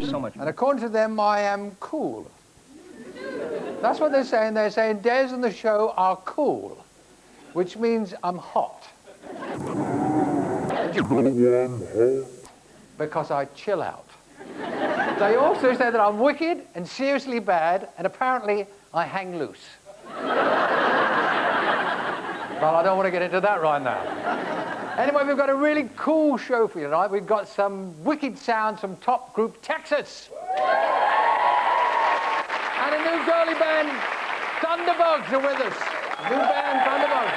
so much. And according to them, I am cool. That's what they're saying. They're saying Des and the show are cool, which means I'm hot. Because I chill out. They also say that I'm wicked and seriously bad, and apparently I hang loose. But I don't want to get into that right now. Anyway, we've got a really cool show for you tonight. We've got some wicked sounds from top group Texas. And a new girly band, Thunderbugs, are with us. New band, Thunderbugs.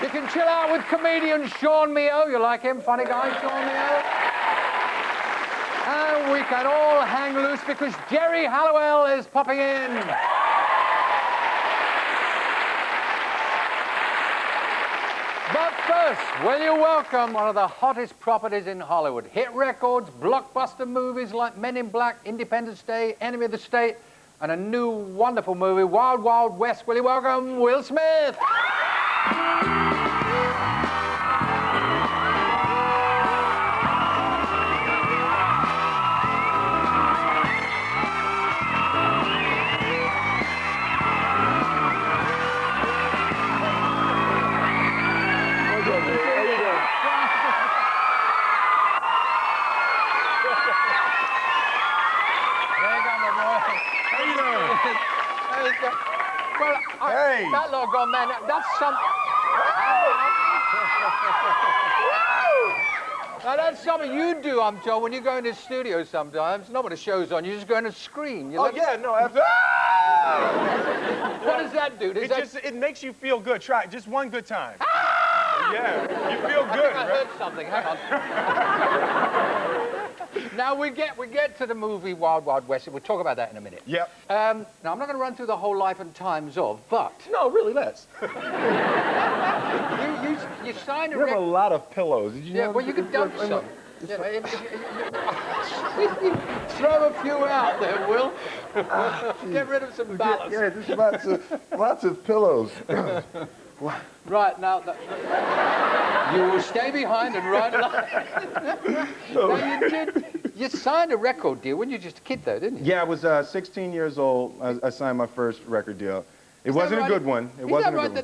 You can chill out with comedian Sean Mio. You like him? Funny guy, Sean Mio. And we can all hang loose because Jerry Halliwell is popping in. But first, will you welcome one of the hottest properties in Hollywood? Hit records, blockbuster movies like Men in Black, Independence Day, Enemy of the State, and a new wonderful movie, Wild Wild West. Will you welcome Will Smith? Hey! That lot gone, man. That's some. Now that's something you do, I'm told, when you go in the studio sometimes. Not when the show's on, you just go in and scream. Yeah, no, absolutely. What does that do? It makes you feel good. Try it. Just one good time. Yeah, you feel good, I heard something. Hang on. Now we get to the movie Wild Wild West. We'll talk about that in a minute. Yep. Now I'm not going to run through the whole life and times of, but No, really, let's. you signed a You have a lot of pillows. Did you know? well, you could dump some. Throw a few out there, Will. Get rid of some ballast. Yeah, just lots of pillows. Right, now, you will stay behind and ride along. Now, you signed a record deal when you were just a kid, though, didn't you? Yeah, I was 16 years old. I signed my first record deal. It wasn't a good one. It wasn't a good one.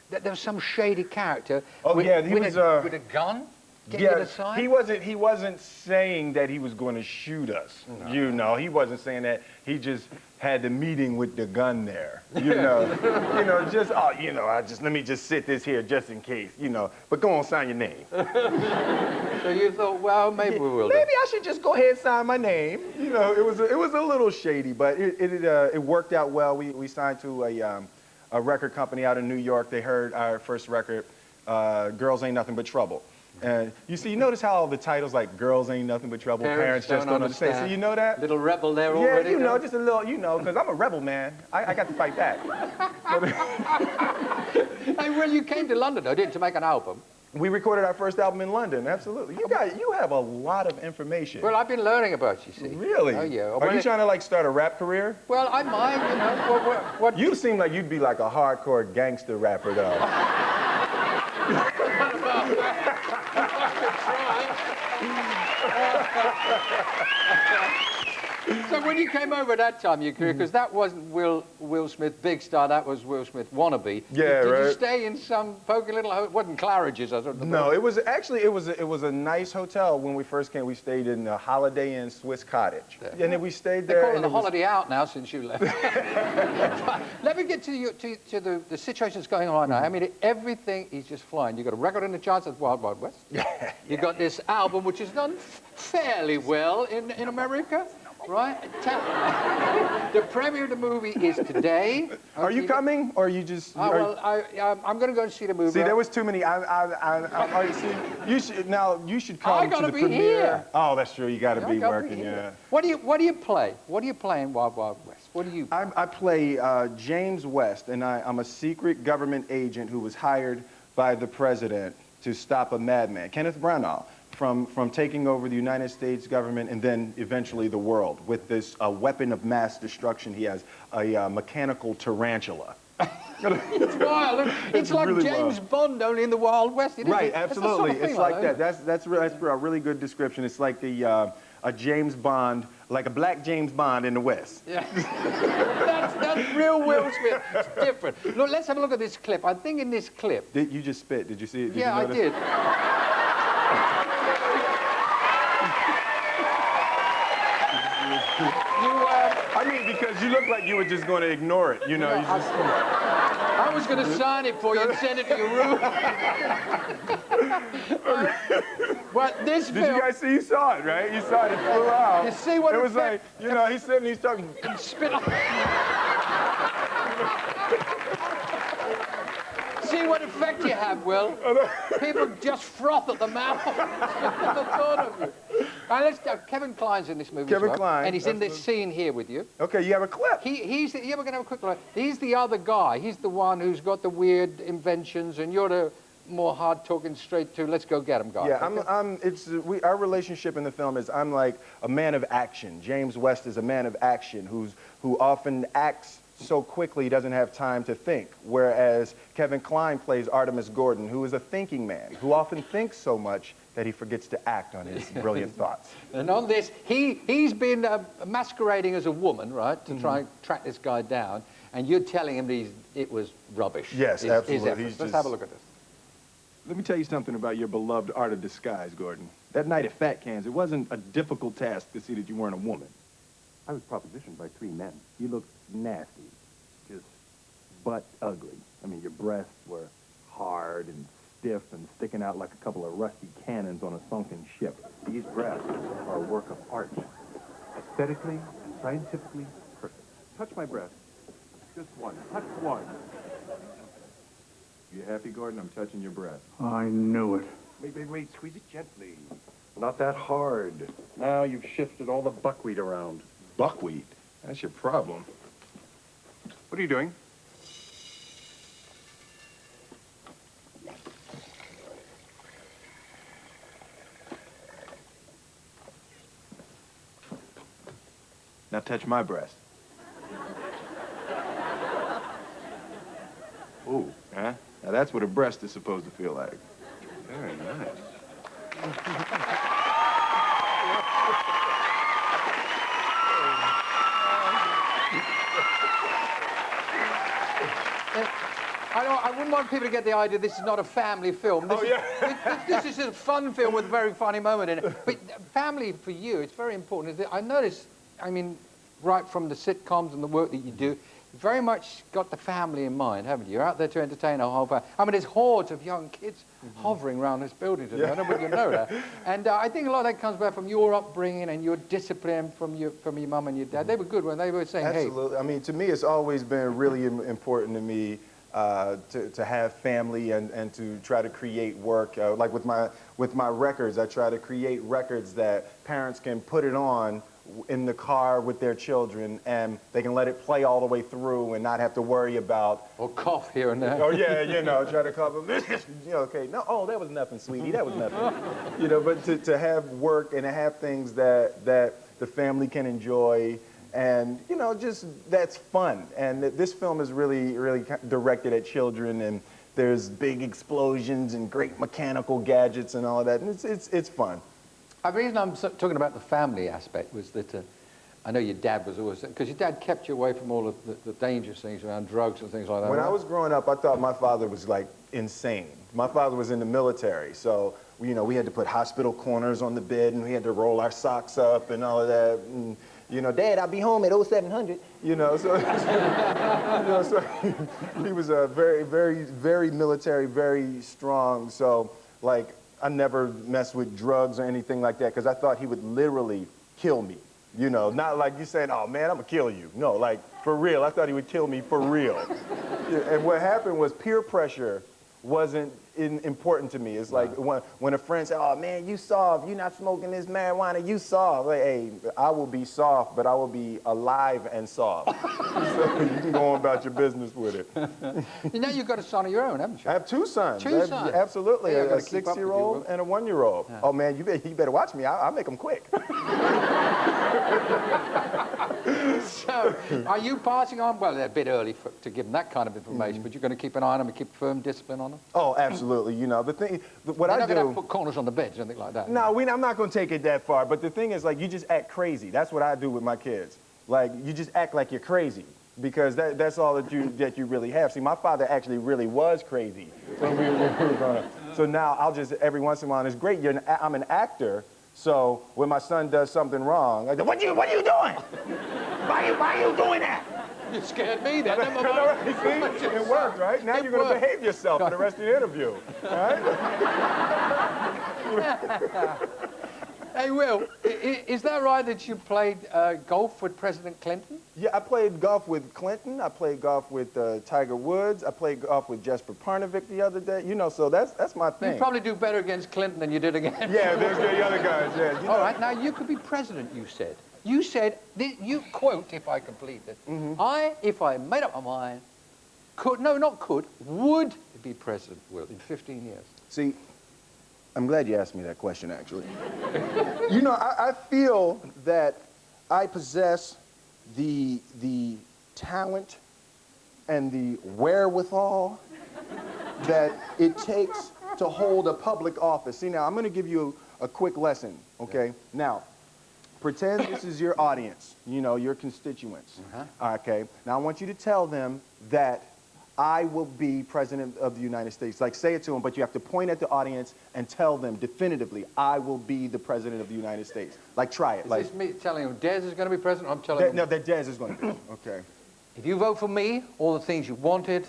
That there was some shady character with a gun? Yeah, he wasn't saying that he was going to shoot us. No. You know, he wasn't saying that. He just had the meeting with the gun there. You know, let me just sit this here just in case. You know, but go on, sign your name. So you thought, well, maybe we will. Maybe I should just go ahead and sign my name. You know, it was a little shady, but it worked out well. We signed to a record company out in New York. They heard our first record, Girls Ain't Nothing But Trouble. And you notice how all the titles like Girls Ain't Nothing But Trouble, Parents Just Don't Understand. So you know that? Little rebel there already? Yeah, you know, just a little, because I'm a rebel, man. I got to fight back. Hey, well, you came to London, though, didn't you, to make an album? We recorded our first album in London, absolutely. You have a lot of information. Well, I've been learning about you, see. Really? Oh, yeah. Are you trying to, like, start a rap career? Well, I might, you know. What? You seem like you'd be like a hardcore gangster rapper, though. So when you came over that time in your career, because that wasn't Will Smith Big Star, that was Will Smith Wannabe. Yeah, Did you stay in some poky little hotel? It wasn't Claridge's, I thought. No, it was a nice hotel when we first came. We stayed in the Holiday Inn Swiss Cottage. Yeah. And then we stayed there. They call it the Holiday Out now since you left. Let me get to the situation that's going on right now. I mean, everything is just flying. You've got a record in the charts at Wild Wild West. Yeah. You've got this album, which has done fairly well in America. Right? The premiere of the movie is today. Are you coming, or are you just? I'm going to go and see the movie. See, there was too many. You should come to the premiere. Here. Oh, that's true. You got to be working. Yeah. What do you play? What do you play in Wild Wild West? What do you? I play James West, and I'm a secret government agent who was hired by the president to stop a madman, Kenneth Branagh, from taking over the United States government and then eventually the world with this weapon of mass destruction he has, a mechanical tarantula. It's wild. It's like really James wild. Bond, only in the Wild West. It is- Right, that's the sort of absolutely. thing It's like that. that. That's a really good description. It's like a James Bond, like a black James Bond in the West. Yeah. that's real Will Smith. It's different. Look, let's have a look at this clip. I think in this clip. Did you just spit? Did you see it? Did Yeah, you I notice? did. I mean, because you look like you were just going to ignore it. You know, you just. I was going to sign it for you and send it to your room. But this Did film. you guys see? You saw it, right? You saw it. It flew out. You see what it it was like? You know, he's sitting, he's talking. Spit on. See what effect you have, Will. People just froth at the mouth. The thought of you. Now let's Kevin Kline's in this movie. Kevin as well, Kline, and he's in this absolutely. scene here with you. Okay, you have a clip. He's the, yeah, we're gonna have a quick look. He's the other guy. He's the one who's got the weird inventions, and you're the more hard talking, straight to let's go get him guy. Yeah, Okay? our relationship in the film is I'm like a man of action. James West is a man of action who often acts so quickly he doesn't have time to think. Whereas Kevin Kline plays Artemis Gordon, who is a thinking man, who often thinks so much that he forgets to act on his brilliant thoughts. And on this, he's been masquerading as a woman, right, to try and track this guy down. And you're telling him that it was rubbish. Yes, his absolutely. efforts. Let's have a look at this. Let me tell you something about your beloved art of disguise, Gordon. That night at Fat Cans, it wasn't a difficult task to see that you weren't a woman. I was propositioned by 3 men. You looked nasty, just butt ugly. I mean, your breasts were hard and stiff and sticking out like a couple of rusty cannons on a sunken ship. These breasts are a work of art, aesthetically and scientifically perfect. Touch my breast. Just one. Touch one. You happy, Gordon? I'm touching your breast. I knew it. Wait. Squeeze it gently. Not that hard. Now you've shifted all the buckwheat around. Buckwheat? That's your problem. What are you doing? Now touch my breast. Ooh. Huh? Now that's what a breast is supposed to feel like. Very nice. I wouldn't want people to get the idea this is not a family film. This is a fun film with a very funny moment in it. But family, for you, it's very important. I noticed, I mean, right from the sitcoms and the work that you do, you very much got the family in mind, haven't you? You're out there to entertain a whole family. I mean, there's hordes of young kids hovering around this building today. I don't know if you know that. And I think a lot of that comes back from your upbringing and your discipline from your mum and your dad. They were good when they were saying, Absolutely. I mean, to me, it's always been really important to me to have family and to try to create work. Like with my records, I try to create records that parents can put it on in the car with their children and they can let it play all the way through and not have to worry about or cough here and there. oh yeah, you know, try to cough them. You know, okay, no, oh, that was nothing, sweetie, that was nothing. You know, but to have work and to have things that the family can enjoy and, you know, just that's fun. And this film is really directed at children and there's big explosions and great mechanical gadgets and all of that. And it's fun. The reason I'm talking about the family aspect was that I know your dad was always, because your dad kept you away from all of the dangerous things around drugs and things like that. When right? I was growing up, I thought my father was like insane. My father was in the military, so you know we had to put hospital corners on the bed and we had to roll our socks up and all of that. And, you know, Dad, I'll be home at 0700. You know, so so he was a very military, very strong. So like I never messed with drugs or anything like that because I thought he would literally kill me. You know, not like you saying, oh man, I'm gonna kill you. No, like for real. I thought he would kill me for real. And what happened was peer pressure wasn't important to me. It's like when a friend said, oh man, you soft, you not smoking this marijuana, you soft. Like, hey, I will be soft, but I will be alive and soft. So you can go on about your business with it. You know you've got a son of your own, haven't you? I have 2 sons. Two sons? Absolutely, Yeah, I've a gotta keep up with you, 6-year-old Will. and a 1-year-old. Yeah. Oh man, you better watch me. I'll make them quick. So, are you passing on? Well, they're a bit early to give them that kind of information, but you're going to keep an eye on them and keep firm discipline on them? Oh, absolutely. You know, the thing, what You're I not going to do. put corners on the beds or anything like that. No, I'm not going to take it that far. But the thing is, like, you just act crazy. That's what I do with my kids. Like, you just act like you're crazy because that's all that you really have. See, my father actually really was crazy when we were growing up. So now I'll just, every once in a while, and it's great. I'm an actor. So when my son does something wrong, I go, what are you doing? Why are you doing that? You scared me then. Never mind. See, it worked, right? Now you're going to behave yourself for the rest of the interview, right? Hey, Will, is that right that you played golf with President Clinton? Yeah, I played golf with Clinton. I played golf with Tiger Woods. I played golf with Jesper Parnevik the other day. You know, so that's my thing. You probably do better against Clinton than you did against... Yeah, there's the other guys, yeah. You know, All right, now you could be president, you said. You said, you quote, if I complete it, if I made up my mind, would be president, Will, in 15 years. See, I'm glad you asked me that question, actually. You know, I feel that I possess the talent and the wherewithal that it takes to hold a public office. See, now, I'm going to give you a quick lesson, okay? Yeah. Now, pretend this is your audience, you know, your constituents, okay? Now, I want you to tell them that I will be president of the United States. Like, say it to them, but you have to point at the audience and tell them definitively, I will be the president of the United States. Like, try it. Is like, this me telling them Des is going to be president? I'm telling them... No, that Des is going to be. Okay. If you vote for me, all the things you wanted,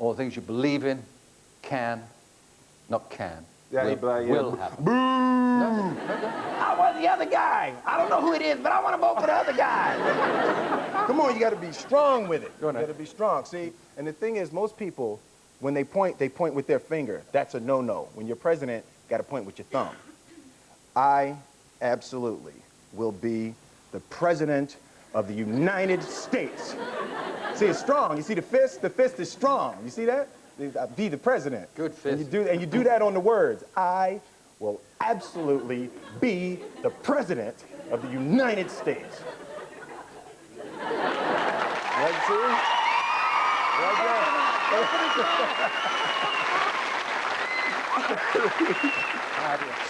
all the things you believe in, will happen. Boo! No. I want the other guy. I don't know who it is, but I want to vote for the other guy. Come on, you got to be strong with it. You got to be strong. See, and the thing is, most people, when they point with their finger. That's a no-no. When you're president, you got to point with your thumb. I absolutely will be the president of the United States. See, it's strong. You see the fist? The fist is strong. You see that? Be the president. Good fist. And you do that on the words. I will absolutely be the president of the United States. Like, see? Like that.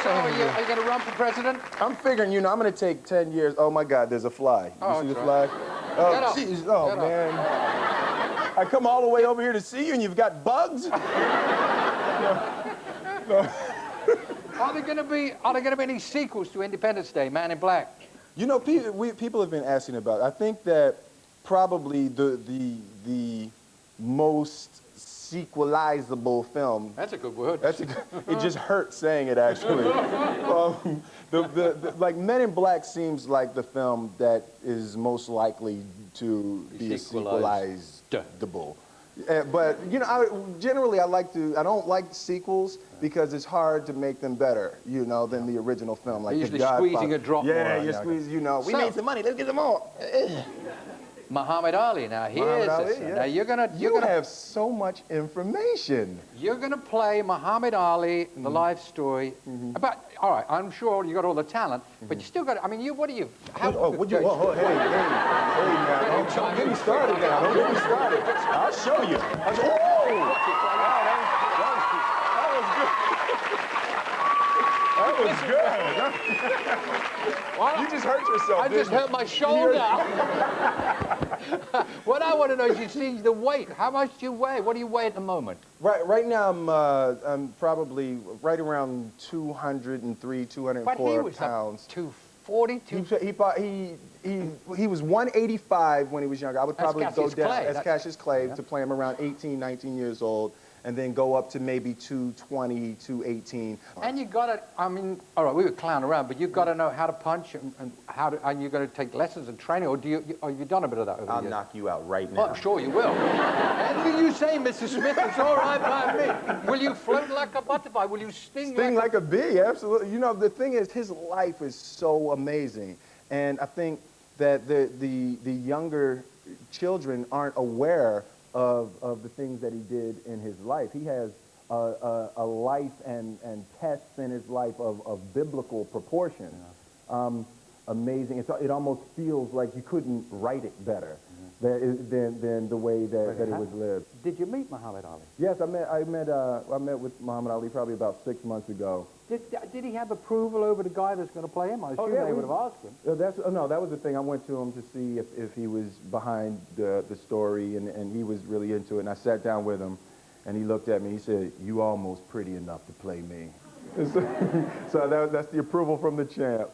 So are you going to run for president? I'm figuring, you know, I'm going to take 10 years. Oh, my God, there's a fly. You see the fly? Oh, jeez. Oh, man. I come all the way over here to see you, and you've got bugs? No. Are there going to be any sequels to Independence Day, Man in Black? You know, people have been asking about it. I think that probably the most sequelizable film. That's a good word. It just hurts saying it, actually. Like Men in Black seems like the film that is most likely to be sequelizable. But you know, I don't like sequels because it's hard to make them better, you know, than the original film. Like you're usually squeezing a drop more. Yeah, you're squeezing. You know, we made some money. Let's get some more. Muhammad Ali. Now here's this. Yeah. Now you're gonna have so much information. You're gonna play Muhammad Ali, the life story. All right, I'm sure you got all the talent, but you still got. I mean, what are you? Hey, now, don't get me started now. Don't get me started. I'll show you. That was good. You just hurt yourself. I just hurt my shoulder. What I want to know is you see the weight. How much do you weigh? What do you weigh at the moment? Right now I'm probably right around 203, 204 pounds. 240. He was 185 when he was younger. I would probably go down as Cassius Clay to play him around 18, 19 years old. And then go up to maybe 220, 218. And you got to, I mean, all right, we were clowning around, but you've got to know how to punch and you're going to take lessons and training, or have you done a bit of that over the years? I'll knock you out right now. Oh, sure you will. Anything you say, Mr. Smith, it's all right by me. Will you float like a butterfly? Will you sting like a bee? Absolutely. You know, the thing is, his life is so amazing. And I think that the younger children aren't aware of the things that he did in his life. He has a life and tests in his life of biblical proportion. amazing. It almost feels like you couldn't write it better than the way that it was lived. Did you meet Muhammad Ali? Yes, I met with Muhammad Ali probably about 6 months ago. Did he have approval over the guy that's going to play him? I assume they would have asked him. No, that was the thing. I went to him to see if he was behind the story, and he was really into it. And I sat down with him, and he looked at me. He said, "You almost pretty enough to play me." So that's the approval from the champ.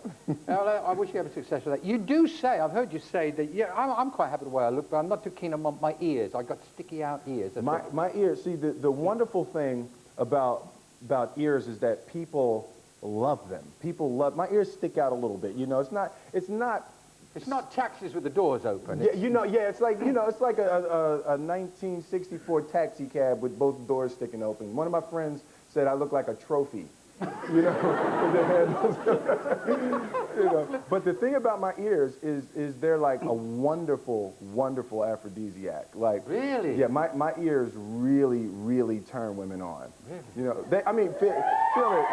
Well, I wish you every success with that. You do say, I've heard you say that, yeah, I'm quite happy the way I look, but I'm not too keen on my ears. I've got sticky out ears. My ears, see, the wonderful thing about ears is that people love them. My ears stick out a little bit. You know, it's not taxis with the doors open. Yeah, it's like a 1964 taxi cab with both doors sticking open. One of my friends said I look like a trophy. You know, But the thing about my ears is they're like a wonderful, wonderful aphrodisiac. Like, really? Yeah, my ears really, really turn women on. Really? You know, feel it.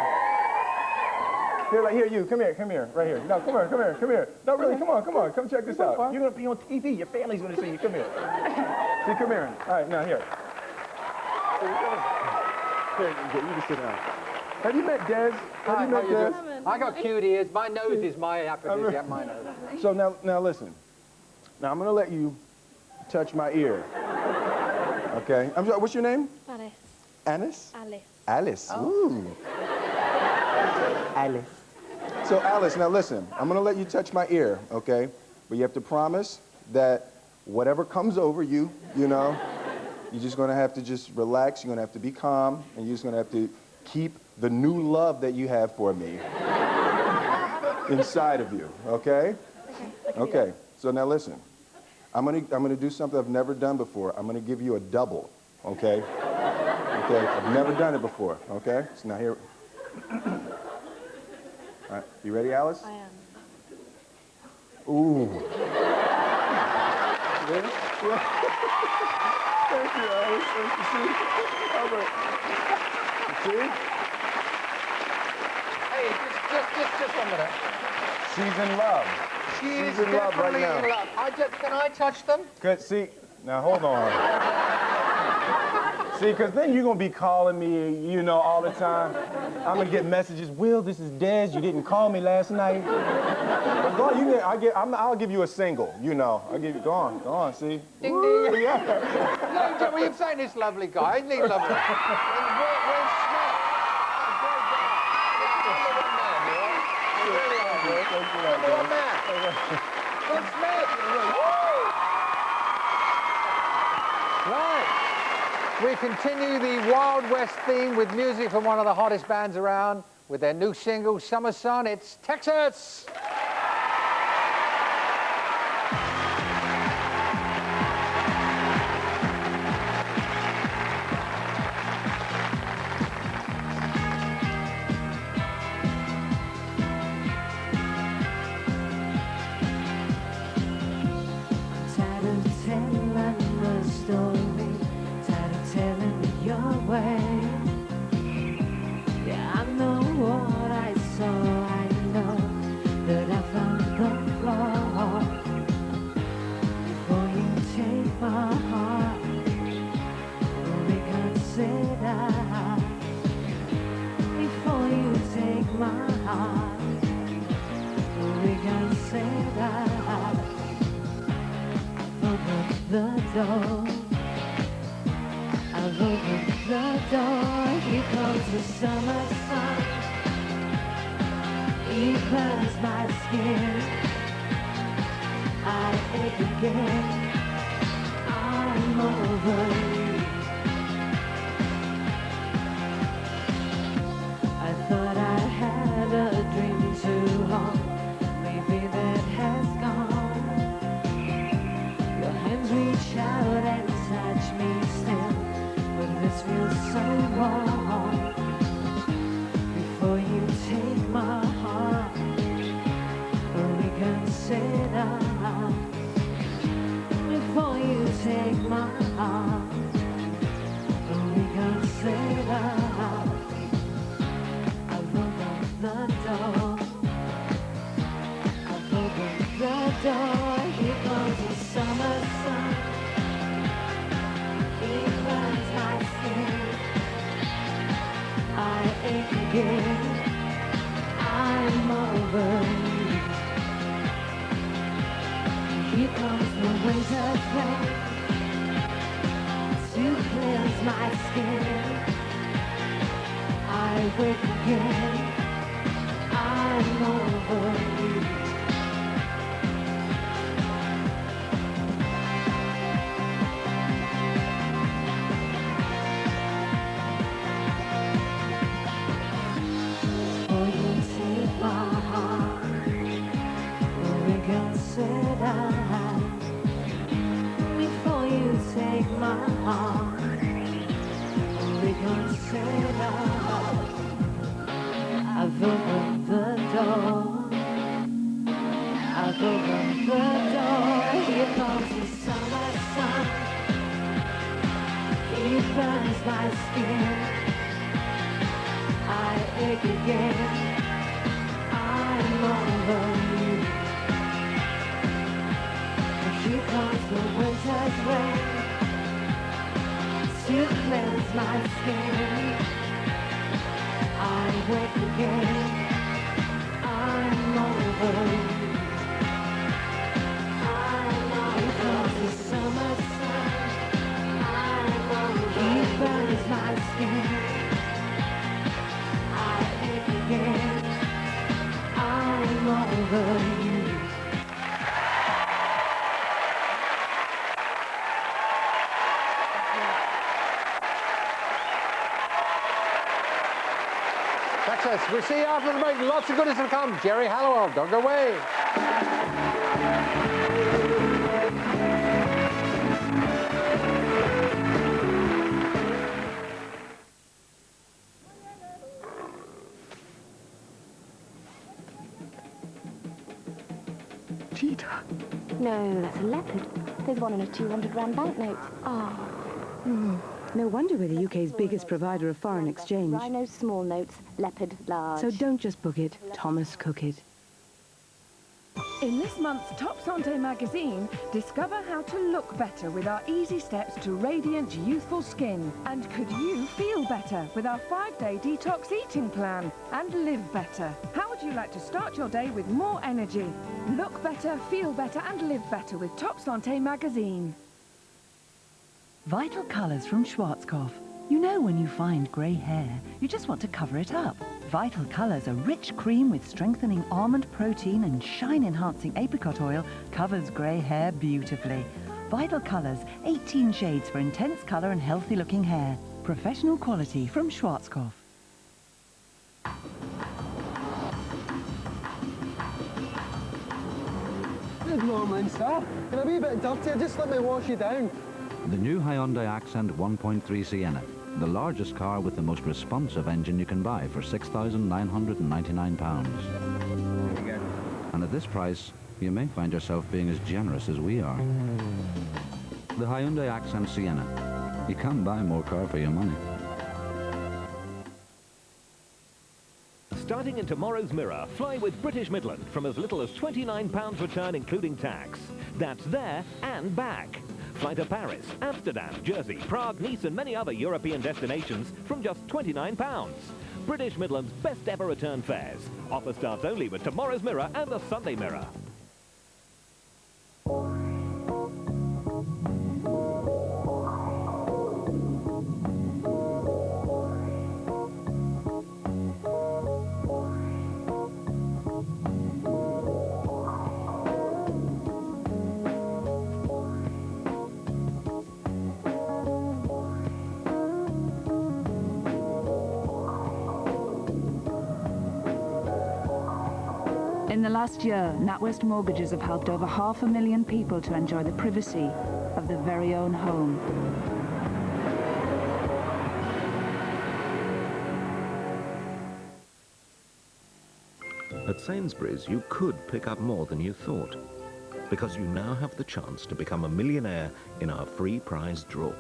They're like, here, come here, right here. No, come here. No, really, come on, come check this out. You're gonna be on TV. Your family's gonna see you. Come here. See, come here. All right, now here. Here, you can sit down. Have you met Des? Have you met Des? I got cute ears. My nose is my aphrodisiac, my nose. So now listen. Now I'm gonna let you touch my ear. Okay. I'm sorry, what's your name? Alice. Alice? Alice. Alice. Oh. Ooh. Alice. So Alice, now listen. I'm gonna let you touch my ear, okay? But you have to promise that whatever comes over you, you know, you're just gonna have to just relax. You're gonna have to be calm, and you're just gonna have to keep the new love that you have for me inside of you, okay? Okay. So now listen. I'm gonna do something I've never done before. I'm gonna give you a double, okay? Okay. I've never done it before, okay? So now here. All right. You ready, Alice? I am. Ooh. Thank you, Alice. Thank you. See? Hey, just 1 minute. She's in love. She's in love right definitely now. in love. Can I touch them? Good. See, now hold on. See, because then you're going to be calling me, you know, all the time. I'm going to get messages. Will, this is Des. You didn't call me last night. But go on, I'll give you a single, you know. Go on, see? Ding, Woo, ding. yeah. No, well, you're saying this lovely guy. Isn't he lovely? Will Smith. Number one man. Will Smith. Right. We continue the Wild West theme with music from one of the hottest bands around with their new single, Summer Sun. It's Texas. Tired of telling the story, tired of telling it your way. Yeah, I know what I saw, I know that I found the flaw. Before you take my heart, reconsider. Before you take my heart, reconsider. The door, I've opened the door. Here comes the summer sun. He burns my skin. I ache again. I'm over you. I thought I had a dream too long. Maybe that has gone. Reach out and touch me still, but this feels so wrong. Before you take my heart, reconsider. Before you take my heart, door. Here comes the summer sun. He burns my skin. I ache again. I'm over you. Here comes the winter's rain to cleanse my skin. I wake again. I'm over you. Oh, you take my heart. Reconsider before you take my heart. Reconsider. I've opened the door. I've opened the door. Here comes the summer sun. He burns my skin. I ache again. I'm over you. Here comes the winter's rain to cleanse my skin. I wake again. I'm over you. Here comes the summer sun. He burns my skin. I ache again. I'm over you. That's us. We'll see you after the break. Lots of goodies to come. Jerry Halliwell, don't go away. Cheetah. No, that's a leopard. There's one in a 200-rand banknote. Ah. No wonder we're the UK's biggest provider of foreign exchange. Rhino small notes, leopard large. So don't just book it, Thomas Cook it. In this month's Top Santé magazine, discover how to look better with our easy steps to radiant, youthful skin. And could you feel better with our 5-day detox eating plan and live better? How would you like to start your day with more energy? Look better, feel better and live better with Top Santé magazine. Vital Colours from Schwarzkopf. You know when you find grey hair, you just want to cover it up. Vital Colours, a rich cream with strengthening almond protein and shine-enhancing apricot oil, covers grey hair beautifully. Vital Colours, 18 shades for intense colour and healthy-looking hair. Professional quality from Schwarzkopf. Good morning, sir. Can I be a bit dirty? Just let me wash you down. The new Hyundai Accent 1.3 Sienna, the largest car with the most responsive engine you can buy for £6,999. And at this price, you may find yourself being as generous as we are. The Hyundai Accent Sienna. You can buy more car for your money. Starting in tomorrow's Mirror, fly with British Midland from as little as £29 return including tax. That's there and back. Fly to Paris, Amsterdam, Jersey, Prague, Nice and many other European destinations from just £29. British Midland's best ever return fares. Offer starts only with tomorrow's Mirror and the Sunday Mirror. In the last year, NatWest Mortgages have helped over 500,000 people to enjoy the privacy of their very own home. At Sainsbury's, you could pick up more than you thought, because you now have the chance to become a millionaire in our free prize draw.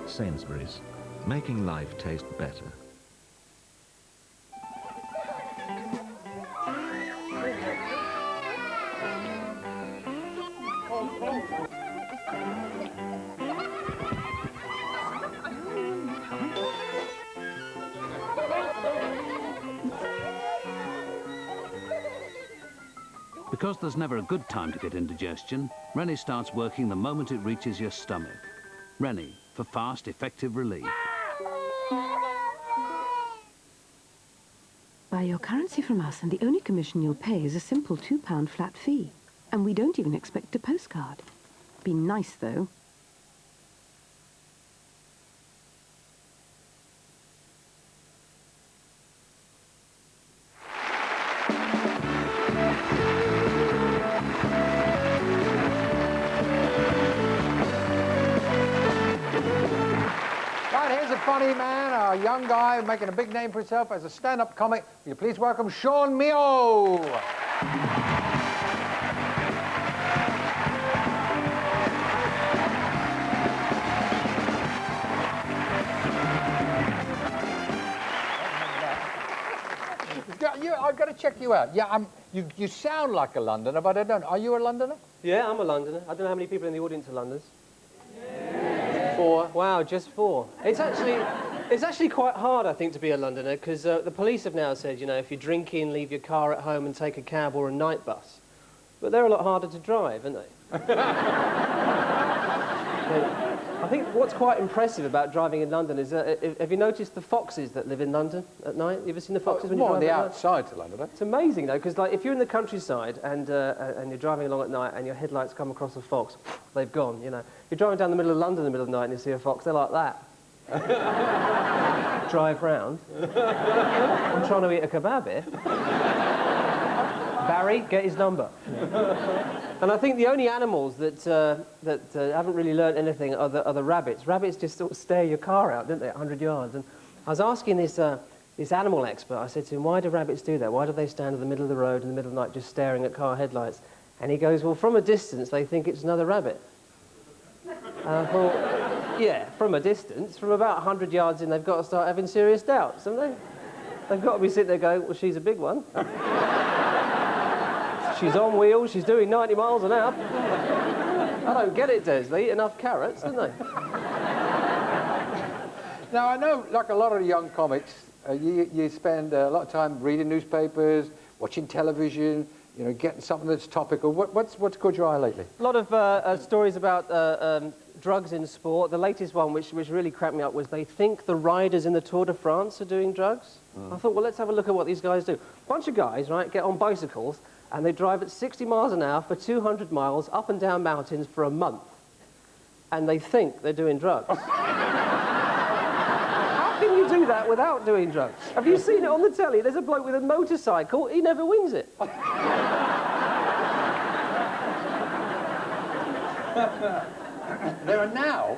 Sainsbury's, making life taste better. Because there's never a good time to get indigestion, Rennie starts working the moment it reaches your stomach. Rennie, for fast, effective relief. Buy your currency from us, and the only commission you'll pay is a simple £2 flat fee. And we don't even expect a postcard. Be nice, though. Right, here's a funny man, a young guy making a big name for himself as a stand-up comic. Will you please welcome Sean Mio? I've got to check you out. Yeah, you sound like a Londoner, but I don't. Are you a Londoner? Yeah, I'm a Londoner. I don't know how many people in the audience are Londoners. 4. Wow, just 4. It's actually quite hard, I think, to be a Londoner, because the police have now said, you know, if you're drinking, leave your car at home and take a cab or a night bus. But they're a lot harder to drive, aren't they? I think what's quite impressive about driving in London is, have you noticed the foxes that live in London at night? You ever seen the foxes when you drive on the at night? outside to London, eh? It's amazing, though, because like, if you're in the countryside and you're driving along at night and your headlights come across a fox, they've gone, you know. You're driving down the middle of London in the middle of the night and you see a fox, they're like that. Drive round. I'm trying to eat a kebab here. Barry, get his number. And I think the only animals that haven't really learned anything are the rabbits. Rabbits just sort of stare your car out, don't they, at 100 yards? And I was asking this animal expert, I said to him, why do rabbits do that? Why do they stand in the middle of the road in the middle of the night just staring at car headlights? And he goes, well, from a distance, they think it's another rabbit. And I thought, yeah, from a distance, from about 100 yards in, they've got to start having serious doubts, haven't they? They've got to be sitting there going, well, she's a big one. She's on wheels, she's doing 90 miles an hour. I don't get it, Des. They eat enough carrots, don't they? Now, I know, like a lot of young comics, you spend a lot of time reading newspapers, watching television, you know, getting something that's topical. What's caught your eye lately? A lot of stories about drugs in sport. The latest one, which really cracked me up, was they think the riders in the Tour de France are doing drugs. I thought, well, let's have a look at what these guys do. A bunch of guys, right, get on bicycles, and they drive at 60 miles an hour for 200 miles up and down mountains for a month. And they think they're doing drugs. How can you do that without doing drugs? Have you seen it on the telly? There's a bloke with a motorcycle, he never wins it. There are now,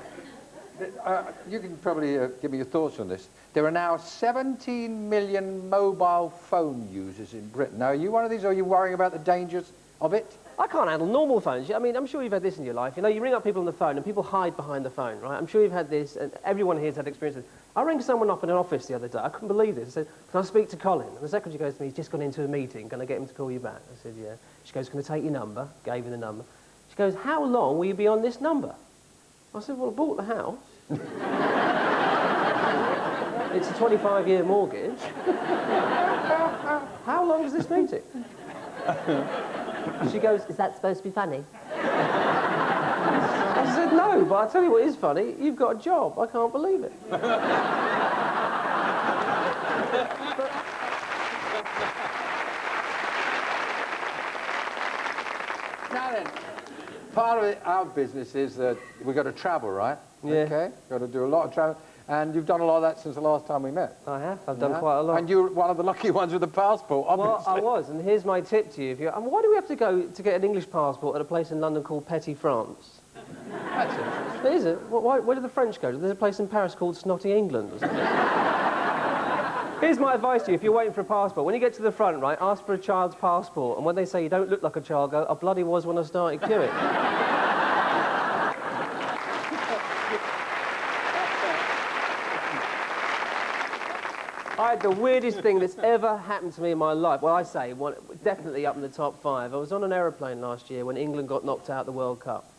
you can probably give me your thoughts on this, there are now 17 million mobile phone users in Britain. Now, are you one of these, or are you worrying about the dangers of it? I can't handle normal phones. I mean, I'm sure you've had this in your life. You know, you ring up people on the phone and people hide behind the phone, right? I'm sure you've had this, and everyone here has had experiences. I rang someone up in an office the other day. I couldn't believe this. I said, can I speak to Colin? And the secretary goes to me, he's just gone into a meeting. Can I get him to call you back? I said, yeah. She goes, can I take your number? Gave her the number. She goes, how long will you be on this number? I said, well, I bought the house. It's a 25-year mortgage. How long is this meeting? She goes, is that supposed to be funny? I said, no, but I'll tell you what is funny. You've got a job. I can't believe it. Now then, part of our business is that we've got to travel, right? Yeah. Okay, got to do a lot of travel. And you've done a lot of that since the last time we met. I have. I've done quite a lot. And you're one of the lucky ones with a passport, obviously. Well, I was, and here's my tip to you. Why do we have to go to get an English passport at a place in London called Petit France? That's interesting. Is it? Where do the French go? There's a place in Paris called Snotty England or something. Here's my advice to you. If you're waiting for a passport, when you get to the front, right, ask for a child's passport. And when they say you don't look like a child, go, I bloody was when I started queuing. I had the weirdest thing that's ever happened to me in my life. Well, I say, definitely up in the top 5. I was on an aeroplane last year when England got knocked out of the World Cup.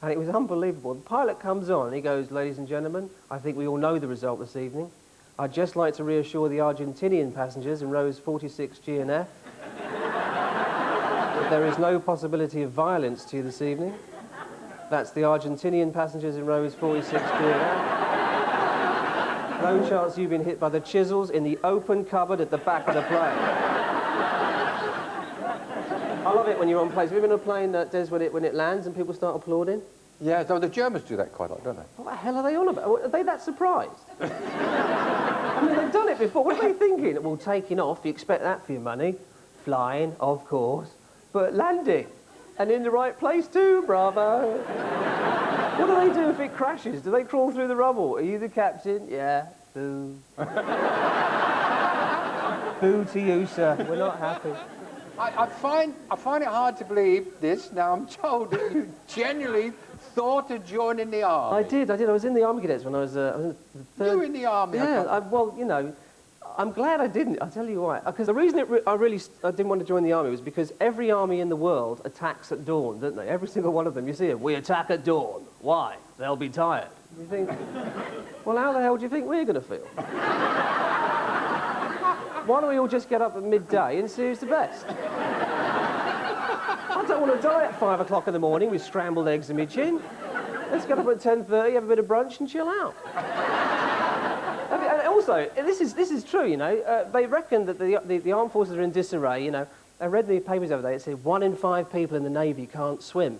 And it was unbelievable. The pilot comes on and he goes, ladies and gentlemen, I think we all know the result this evening. I'd just like to reassure the Argentinian passengers in rows 46, G and F There is no possibility of violence to you this evening. That's the Argentinian passengers in rows 46 clear out. No chance you've been hit by the chisels in the open cupboard at the back of the plane. I love it when you're on planes. Have you been on a plane, Des, when it lands and people start applauding? Yeah, though the Germans do that quite a lot, don't they? What the hell are they on about? Are they that surprised? I mean, they've done it before. What are they thinking? Well, taking off, you expect that for your money. Flying, of course. But landing. And in the right place too, bravo. What do they do if it crashes? Do they crawl through the rubble? Are you the captain? Yeah. Boo. Boo to you, sir. We're not happy. I find it hard to believe this. Now, I'm told that you genuinely thought of joining the army. I did. I was in the Army Cadets when I was in the third... You were in the army? Yeah, well, you know, I'm glad I didn't. I'll tell you why. Because the reason I didn't want to join the army was because every army in the world attacks at dawn, don't they? Every single one of them. You see it. We attack at dawn. Why? They'll be tired. You think, well, how the hell do you think we're going to feel? Why don't we all just get up at midday and see who's the best? I don't want to die at 5 o'clock in the morning with scrambled eggs in my chin. Let's get up at 10:30, have a bit of brunch and chill out. And also, this is true, you know. They reckon that the armed forces are in disarray, you know. I read in the papers the other day, it said 1 in 5 people in the Navy can't swim.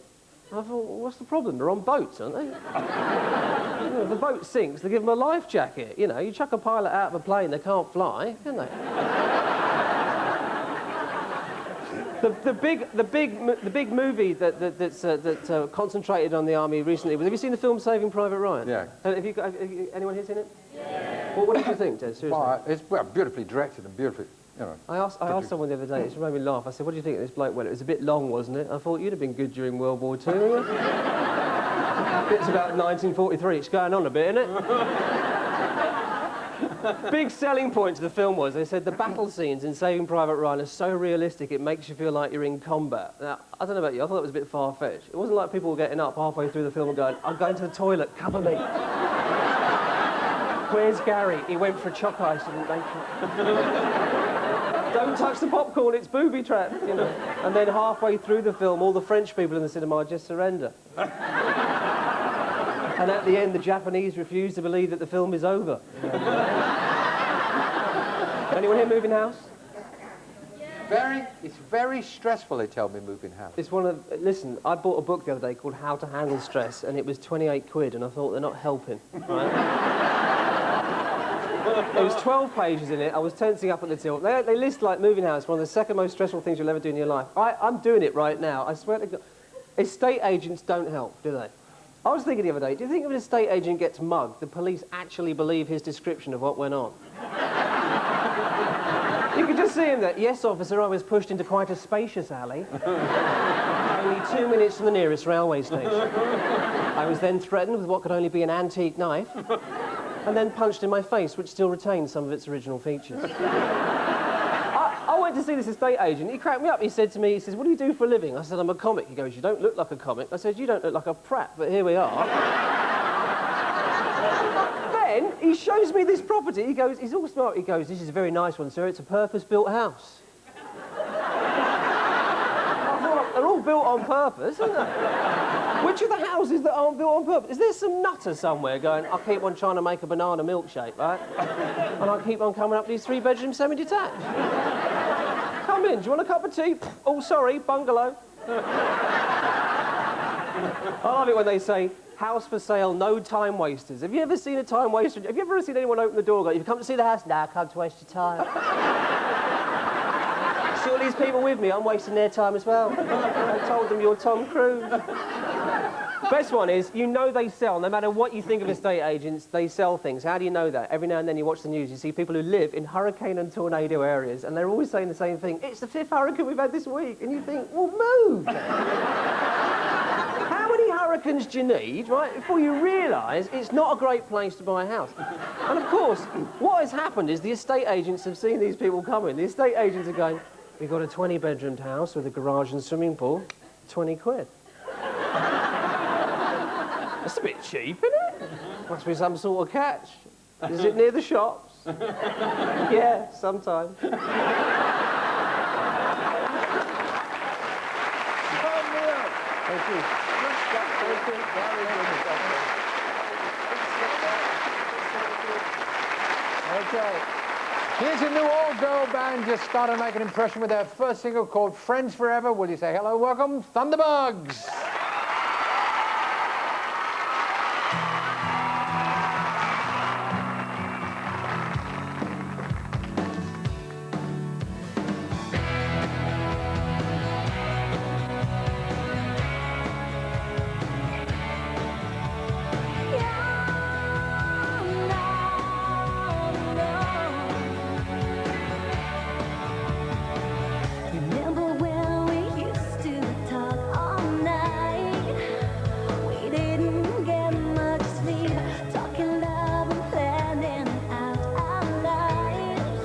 And I thought, well, what's the problem? They're on boats, aren't they? You know, if the boat sinks, they give them a life jacket. You know, you chuck a pilot out of a plane, they can't fly, can they? The big movie that's concentrated on the army recently. Have you seen the film Saving Private Ryan? Yeah. Anyone here seen it? Yeah. Well, what did you think, Des? Seriously. Well, it's beautifully directed and beautifully, you know. I asked someone the other day. It made me laugh. I said, "What do you think of this bloke?" Well, it was a bit long, wasn't it? I thought you'd have been good during World War II. It's about 1943. It's going on a bit, isn't it? Big selling point to the film was, they said the battle scenes in Saving Private Ryan are so realistic it makes you feel like you're in combat. Now, I don't know about you, I thought it was a bit far-fetched. It wasn't like people were getting up halfway through the film and going, I'm going to the toilet, cover me. Where's Gary? He went for a choc ice, didn't make it. Don't touch the popcorn, it's booby trapped, you know. And then halfway through the film, all the French people in the cinema just surrender. And at the end, the Japanese refuse to believe that the film is over. Anyone here moving house? It's very stressful, they tell me, moving house. It's one of... Listen, I bought a book the other day called How to Handle Stress, and it was 28 quid, and I thought, they're not helping, right? There was 12 pages in it. I was tensing up at the till. They list, like, moving house, one of the second most stressful things you'll ever do in your life. I'm doing it right now. I swear to God. Estate agents don't help, do they? I was thinking the other day, do you think if an estate agent gets mugged, the police actually believe his description of what went on? You could just see him there. Yes, officer, I was pushed into quite a spacious alley. Only 2 minutes to the nearest railway station. I was then threatened with what could only be an antique knife, and then punched in my face, which still retains some of its original features. I went to see this estate agent. He cracked me up. He said to me, he says, what do you do for a living? I said, I'm a comic. He goes, you don't look like a comic. I said, you don't look like a prat, but here we are. Then he shows me this property. He goes, he's all smart. He goes, this is a very nice one, sir. It's a purpose-built house. I thought, they're all built on purpose, aren't they? Which are the houses that aren't built on purpose? Is there some nutter somewhere going, I keep on trying to make a banana milkshake, right? And I keep on coming up these 3-bedroom semi-detached. Come in, do you want a cup of tea? Oh, sorry, bungalow. I love it when they say, house for sale, no time wasters. Have you ever seen a time waster? Have you ever seen anyone open the door and go, you've come to see the house? Nah, I come to waste your time. See all these people with me, I'm wasting their time as well. I told them you're Tom Cruise. Best one is, you know they sell, no matter what you think of estate agents, they sell things. How do you know that? Every now and then you watch the news, you see people who live in hurricane and tornado areas, and they're always saying the same thing. It's the 5th hurricane we've had this week. And you think, well, move. How many hurricanes do you need, right, before you realise it's not a great place to buy a house? And of course, what has happened is the estate agents have seen these people coming. The estate agents are going, we've got a 20-bedroomed house with a garage and swimming pool, 20 quid. That's a bit cheap, isn't it? Must be some sort of catch. Is it near the shops? Yeah, sometimes. Thank you. Thank you. Very good. Okay. Here's a new all-girl band just started to make an impression with their first single called Friends Forever. Will you say hello, welcome, Thunderbugs? Remember when we used to talk all night? We didn't get much sleep, talking love and planning out our lives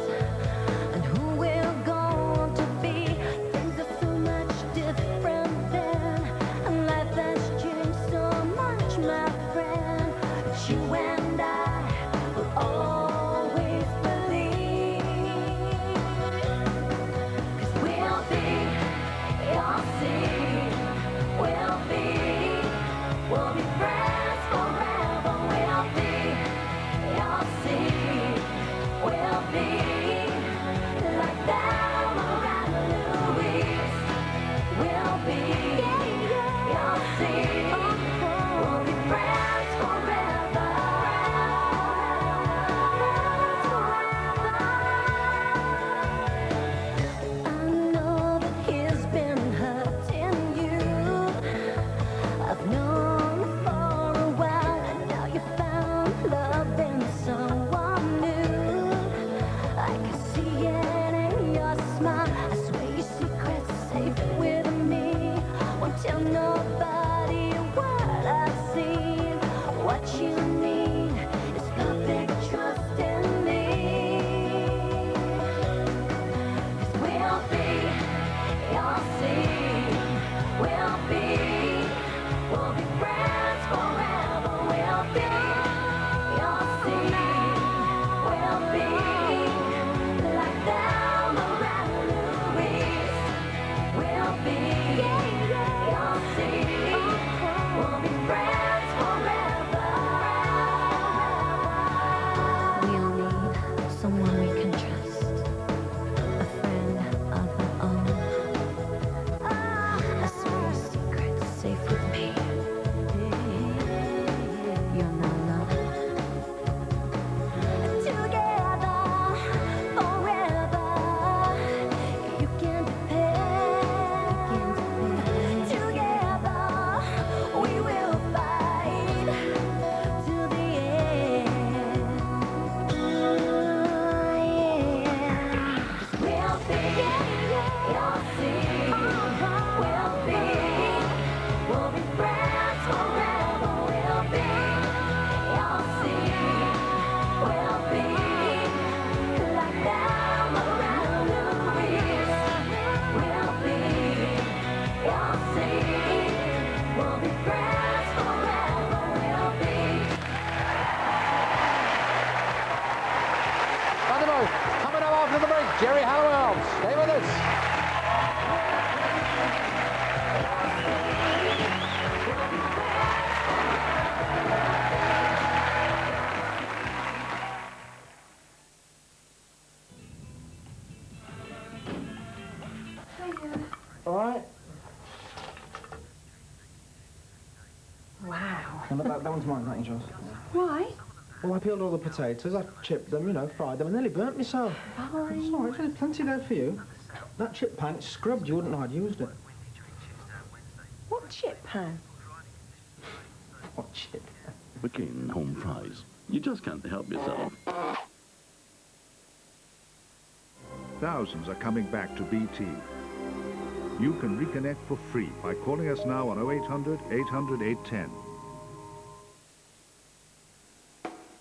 and who we're going to be. Things are so much different then, and life has changed so much, my friend. But you and I will always believe. We'll be your seed. We'll be friends forever. We'll be your seed. We'll be like Thelma and Louise. We'll be your seed. We'll be friends forever. I know that he's been hurting you. I've known for a while, and now you found love in someone new. I can see it in your smile. I swear your secret's safe with me. Won't tell nobody what I've seen. What you need is perfect trust in me. 'Cause we'll be your seed. We'll be friends forever. We'll be your seed. We'll be like Thelma and Louise. We'll be your seed. We'll be friends forever. We'll need someone we can trust, a friend of our own. I swear your secret's safe with me. You're not alone. Together, forever, you can depend. Together, we will fight to the end. We'll be your seed. We'll be friends forever. We'll be your seed. We'll be like Thelma and Louise. We'll be your seed. We'll be friends forever. We'll be. Thunderbugs, coming up after the break, Jerry Halliwell. Stay with us. All right. Wow. And that one's mine, that yours. Why? Well, I peeled all the potatoes, I chipped them, you know, fried them, and nearly burnt myself. Fine. It's all right, there's plenty there for you. That chip pan, it's scrubbed, you wouldn't know I'd used it. What chip pan? What chip? McCain home fries. You just can't help yourself. Thousands are coming back to BT. You can reconnect for free by calling us now on 0800 800 810.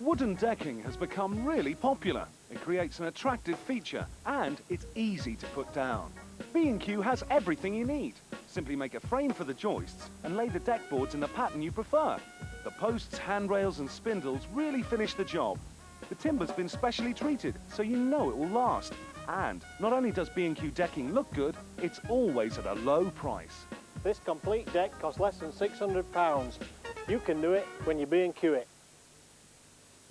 Wooden decking has become really popular. It creates an attractive feature and it's easy to put down. B&Q has everything you need. Simply make a frame for the joists and lay the deck boards in the pattern you prefer. The posts, handrails and spindles really finish the job. The timber's been specially treated, so you know it will last. And not only does B&Q decking look good, it's always at a low price. This complete deck costs less than £600. You can do it when you B&Q it.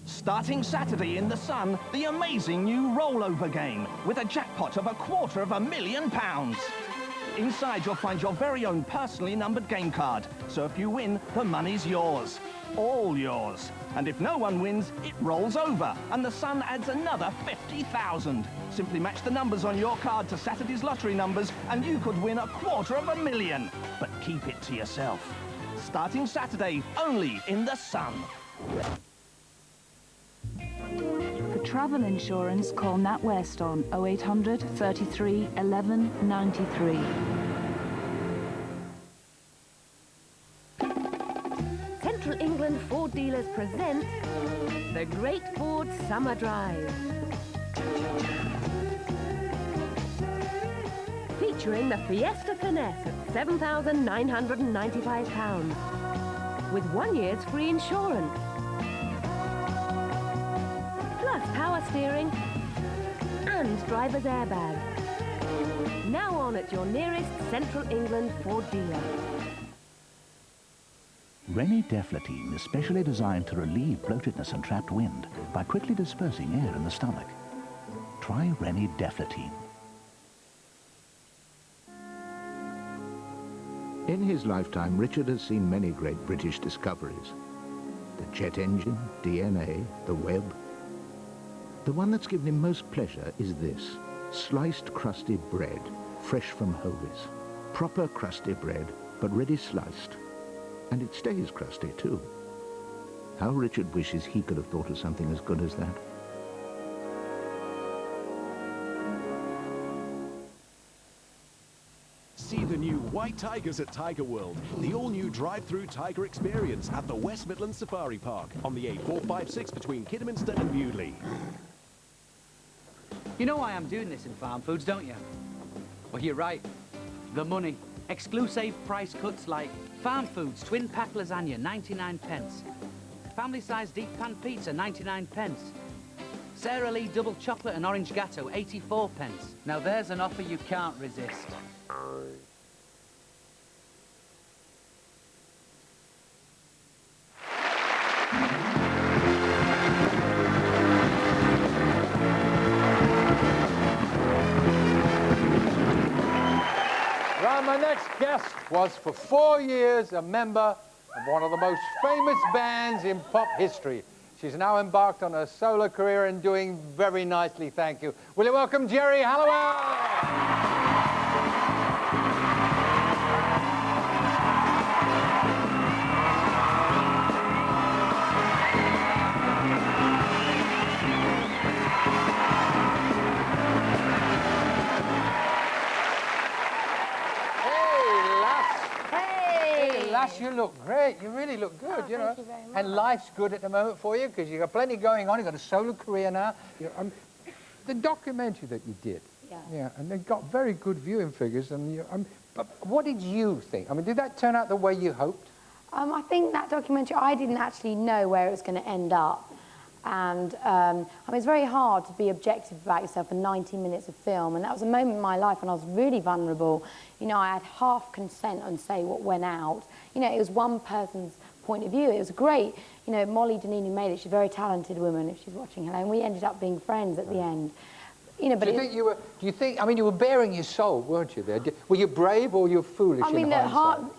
Starting Saturday in The Sun, the amazing new rollover game with a jackpot of £250,000. Inside you'll find your very own personally numbered game card. So if you win, the money's yours. All yours. And if no one wins, it rolls over and The Sun adds another 50,000. Simply match the numbers on your card to Saturday's lottery numbers and you could win £250,000. But keep it to yourself. Starting Saturday, only in The Sun. For travel insurance, call NatWest on 0800 33 11 93. Central England Ford dealers present the Great Ford Summer Drive. Featuring the Fiesta Finesse at £7,995 with 1 year's free insurance. Plus power steering and driver's airbag. Now on at your nearest Central England Ford dealer. Rennie Deflatine is specially designed to relieve bloatedness and trapped wind by quickly dispersing air in the stomach. Try Rennie Deflatine. In his lifetime, Richard has seen many great British discoveries. The jet engine, DNA, the web. The one that's given him most pleasure is this, sliced crusty bread, fresh from Hovis. Proper crusty bread, but ready sliced. And it stays crusty too. How Richard wishes he could have thought of something as good as that. See the new White Tigers at Tiger World, the all-new drive-through Tiger experience at the West Midlands Safari Park on the A456 between Kidderminster and Bewdley. You know why I'm doing this in Farm Foods, don't you? Well, you're right. The money. Exclusive price cuts like Farm Foods twin pack lasagna, 99 pence. Family size deep pan pizza, 99 pence. Sara Lee double chocolate and orange gatto, 84 pence. Now there's an offer you can't resist. Well, my next guest was for 4 years a member of one of the most famous bands in pop history. She's now embarked on a solo career and doing very nicely, thank you. Will you welcome Geri Halliwell? Lass, you look great. You really look good, you know. Thank you very much. And life's good at the moment for you because you've got plenty going on. You've got a solo career now. The documentary that you did, yeah, and they got very good viewing figures. And but what did you think? I mean, did that turn out the way you hoped? I think that documentary, I didn't actually know where it was going to end up. And I mean, it's very hard to be objective about yourself for 90 minutes of film. And that was a moment in my life when I was really vulnerable. You know, I had half consent on say what went out. You know, it was one person's point of view. It was great. You know, Molly Donini made it. She's a very talented woman, if she's watching. Hello. And we ended up being friends at the end. You know, but do you think, I mean, you were bearing your soul, weren't you there? Were you brave or were you foolish? I mean,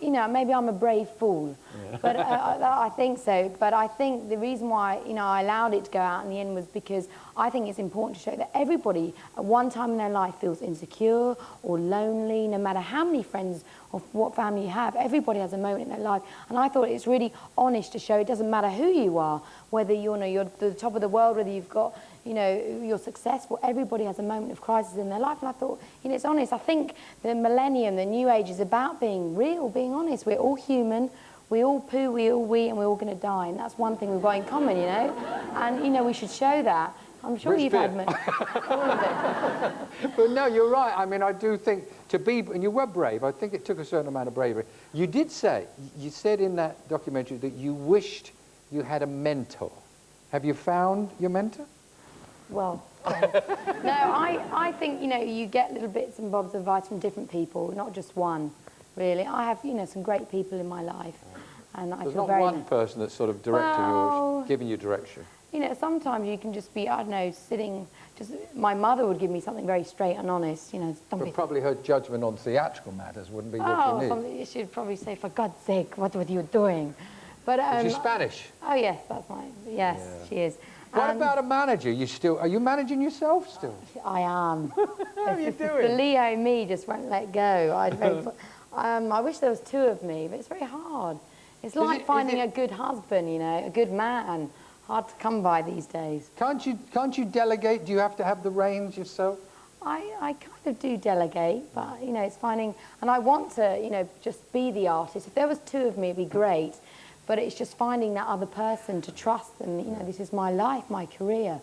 you know, maybe I'm a brave fool, but I think so. But I think the reason why, you know, I allowed it to go out in the end was because I think it's important to show that everybody at one time in their life feels insecure or lonely, no matter how many friends or what family you have. Everybody has a moment in their life. And I thought it's really honest to show it doesn't matter who you are, whether you're at the top of the world, whether you've got, you know, you're successful. Everybody has a moment of crisis in their life. And I thought, you know, it's honest. I think the millennium, the new age is about being real, being honest. We're all human. We all poo, we all wee, and we're all going to die. And that's one thing we've got in common, you know. And, you know, we should show that. I'm sure you've had all of it. But no, you're right. I mean, I do think to be, and you were brave. I think it took a certain amount of bravery. You did say, you said in that documentary that you wished you had a mentor. Have you found your mentor? Well, no, I think, you know, you get little bits and bobs of advice from different people, not just one. really. I have, you know, some great people in my life, and I There's feel not very... one person that's sort of directing Well, you, giving you direction. You know, sometimes you can just be, I don't know, sitting, just, my mother would give me something very straight and honest, you know. Don't But be, probably her judgment on theatrical matters wouldn't be what oh, you need. something, she'd probably say, for God's sake, what were you doing? But, Is she Spanish? Oh, yes, that's my, yes, she is. What about a manager? Are you managing yourself still? I am. How are you The doing? Leo me just won't let go. I wish there was two of me, but it's very hard. It's like finding a good husband, you know, a good man. Hard to come by these days. Can't you delegate? Do you have to have the reins yourself? I kind of do delegate, but, you know, it's finding... And I want to, you know, just be the artist. If there was two of me, it'd be great. But it's just finding that other person to trust them. You know, this is my life, my career.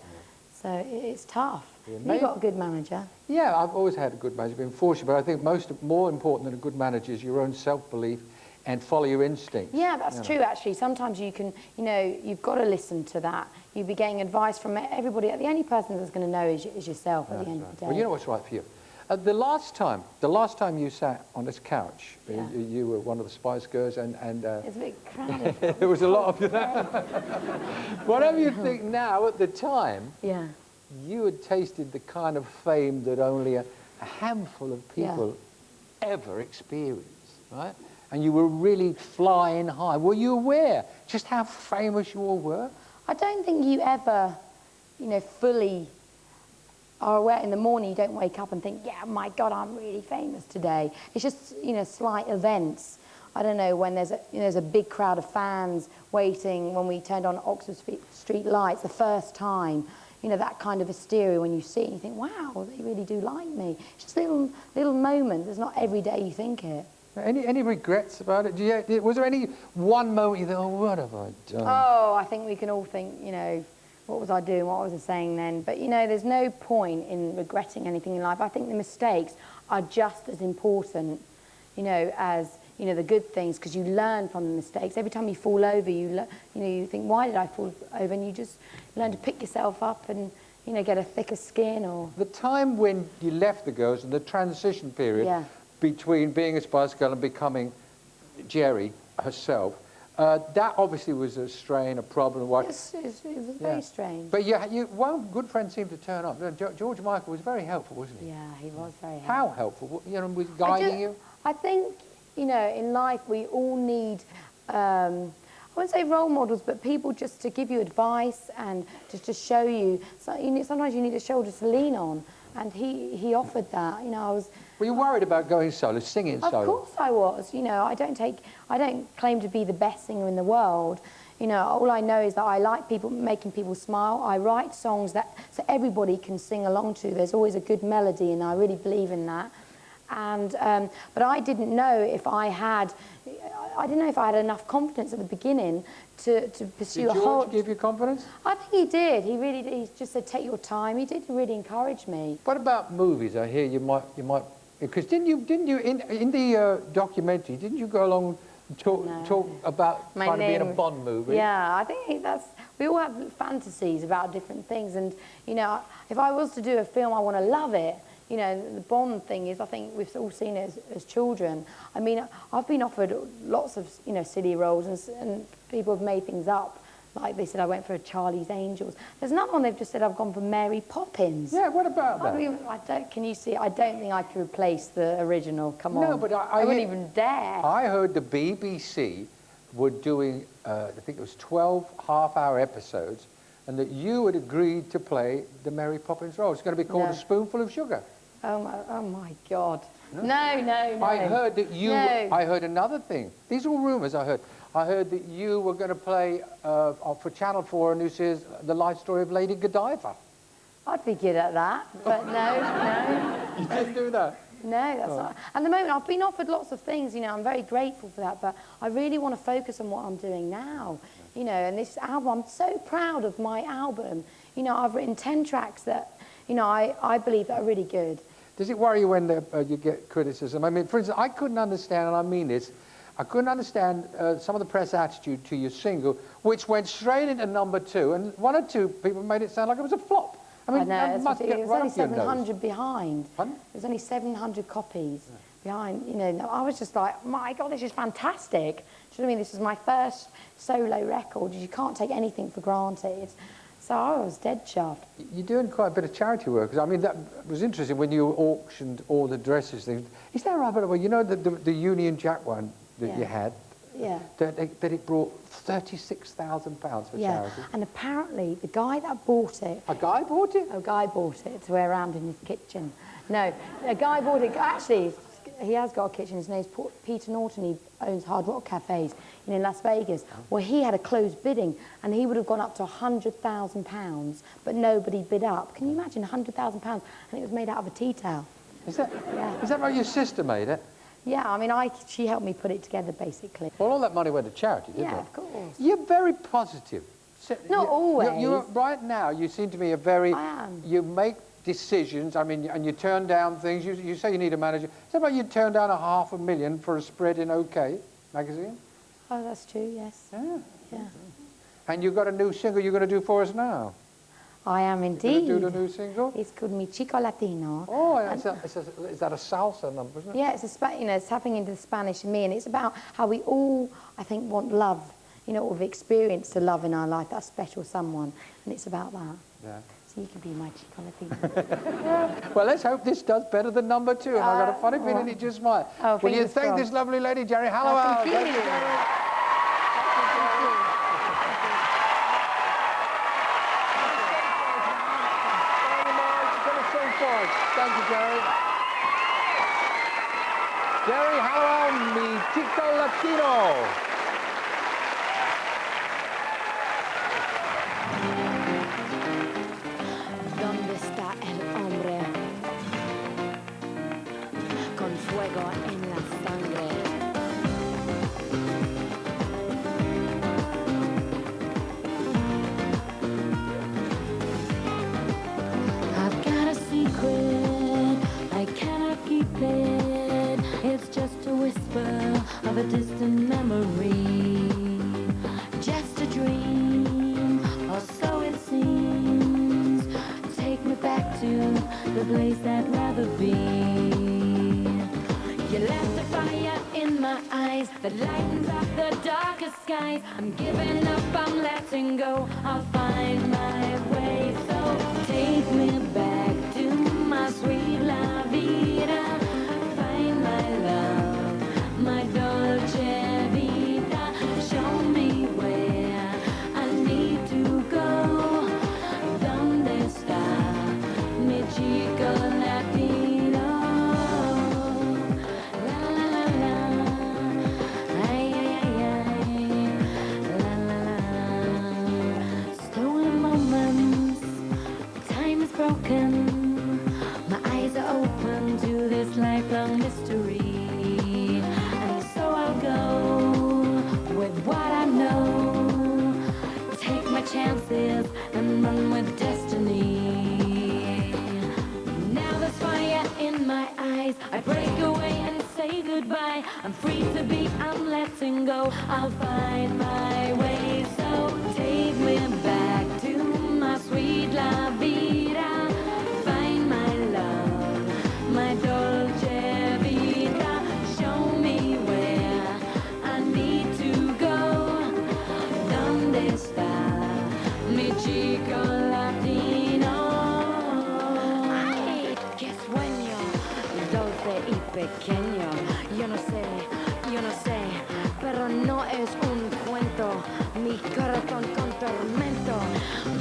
So it's tough. You've got a good manager. Yeah, I've always had a good manager, been fortunate, but I think more important than a good manager is your own self-belief and follow your instincts. Yeah, that's true, actually. Sometimes you can, you know, you've got to listen to that. You'll be getting advice from everybody. The only person that's going to know is yourself at the end of the day. Well, you know what's right for you. The last time you sat on this couch, you were one of the Spice Girls, and it's a bit crowded. there was a lot of you there. Whatever you think now, at the time, you had tasted the kind of fame that only a handful of people ever experience, right? And you were really flying high. Were you aware just how famous you all were? I don't think you ever, you know, fully are aware. In the morning, you don't wake up and think, yeah, my God, I'm really famous today. It's just, you know, slight events. I don't know, when there's a big crowd of fans waiting, when we turned on Oxford Street Lights the first time, you know, that kind of hysteria when you see it, you think, wow, they really do like me. It's just little moments. It's not every day you think it. Any regrets about it? Was there any one moment you thought, oh, what have I done? Oh, I think we can all think, you know, what was I doing, what was I saying then? But, you know, there's no point in regretting anything in life. I think the mistakes are just as important, you know, as, you know, the good things, because you learn from the mistakes. Every time you fall over, you think, why did I fall over? And you just learn to pick yourself up and, you know, get a thicker skin. Or the time when you left the Girls and the transition period between being a Spice Girl and becoming Jerry herself, that obviously was a strain, a problem. Yes, it was very strange. But one good friend seemed to turn up. George Michael was very helpful, wasn't he? Yeah, he was very helpful. How helpful? You know, was guiding you? I think, you know, in life we all need, I wouldn't say role models, but people just to give you advice and just to show you. So, you know, sometimes you need a shoulder to lean on, and he offered that. You know, Were you worried about going solo, singing solo? Of course I was. You know, I don't claim to be the best singer in the world. You know, all I know is that I like making people smile. I write songs so everybody can sing along to. There's always a good melody, and I really believe in that. And but I didn't know if I had enough confidence at the beginning to pursue Did George give you confidence? I think he did. He really did. He just said, take your time. He did really encourage me. What about movies? I hear you might, because didn't you in the documentary, didn't you go along and talk about trying to be in a Bond movie? Yeah, I think we all have fantasies about different things, and you know, if I was to do a film, I want to love it. You know, the Bond thing is, I think we've all seen it as children. I mean, I've been offered lots of, you know, silly roles, and people have made things up. Like they said, I went for a Charlie's Angels. There's another one they've just said I've gone for Mary Poppins. Yeah, what about that? Can you see? I don't think I could replace the original. Come on. No, but I wouldn't even dare. I heard the BBC were doing, I think it was 12 half-hour episodes, and that you had agreed to play the Mary Poppins role. It's going to be called A Spoonful of Sugar. Oh my God. No. I heard that you... No. I heard another thing. These are all rumours I heard. I heard that you were going to play for Channel 4 a new series, The Life Story of Lady Godiva. I'd be good at that, but no. You didn't do that? No, that's not. At the moment, I've been offered lots of things, you know, I'm very grateful for that, but I really want to focus on what I'm doing now, you know, and this album, I'm so proud of my album. You know, I've written 10 tracks that, you know, I believe that are really good. Does it worry you when you get criticism? I mean, for instance, I couldn't understand, and I mean this, I couldn't understand some of the press attitude to your single, which went straight into #2, and one or two people made it sound like it was a flop. I mean, I know, that must it get was right only up your nose. 700 behind. Pardon? It was only 700 copies. behind, you know, I was just like, my God, this is fantastic. Do you know what I mean? This is my first solo record. You can't take anything for granted. So I was dead chuffed. You're doing quite a bit of charity work. I mean, that was interesting when you auctioned all the dresses. Things. Is that right, by the way? You know the Union Jack one that you had? Yeah. That it brought £36,000 for charity. And apparently the guy that bought it... A guy bought it? A guy bought it to wear around in his kitchen. No, a guy bought it... Actually, he has got a kitchen. His name's Peter Norton. He owns Hard Rock Cafes in Las Vegas. Well, he had a closed bidding, and he would have gone up to £100,000, but nobody bid up. Can you imagine £100,000? And it was made out of a tea towel. Is that, yeah. Is that right? Your sister made it? Yeah, I mean, she helped me put it together, basically. Well, all that money went to charity, didn't it? Yeah, of course. You're very positive. Not always. Right now, you seem to be a very... I am. You make decisions, I mean, and you turn down things. You say you need a manager. Is that right? You turned down $500,000 for a spread in OK magazine? Oh, that's true, yes. Yeah. Yeah. And you've got a new single you're going to do for us now. I am indeed. You're going to do the new single? It's called Mi Chico Latino. Oh, is that a salsa number, isn't it? Yeah, it's tapping into the Spanish in me, and it's about how we all, I think, want love. You know, we've experienced the love in our life, that special someone, and it's about that. Yeah. So you can be my Chico Latino. Well, let's hope this does better than number 2. And I've got a funny feeling it just might. Oh, Will you thank crossed. this lovely lady, Jerry Halliwell? Thank you. Thank you, Jerry. Thank you, Jerry. Jerry Halliwell, Mi Chico Latino. ¿Dónde está el hombre con fuego en la sangre? I've got a secret, I cannot keep it. It's just a whisper of a distant memory. Just a dream, or so it seems. Take me back to the place I'd rather be. You left a fire in my eyes that lightens up the darkest skies. I'm giving up, I'm letting go. I'll find my way. So take me back to my sweet La Vida. Find my love, my dolce vita. Show me where I need to go. ¿Dónde está mi chico latino? La la la la, ay ay ay ay, la la la. Stolen moments, time is broken. My eyes are open to this lifelong mystery, and so I'll go with what I know. Take my chances and run with destiny. Now there's fire in my eyes. I break away and say goodbye. I'm free to be, I'm letting go. I'll find my way. So take me back to my sweet La Vida. Find my love, my dolce vita. Show me where I need to go. ¿Dónde está mi chico latino? Ay, qué sueño, dulce y pequeño. Yo no sé, pero no es un cuento. Mi corazón con tormento.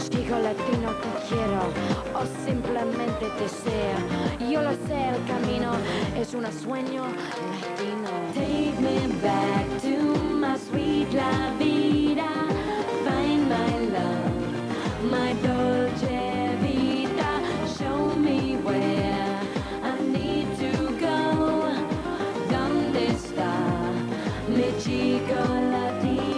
Chico latino te quiero, o simplemente te deseo. Yo lo sé, el camino es un sueño latino. Take me back to my sweet La Vida. Find my love, my dolce vita. Show me where I need to go. ¿Dónde está mi chico latino?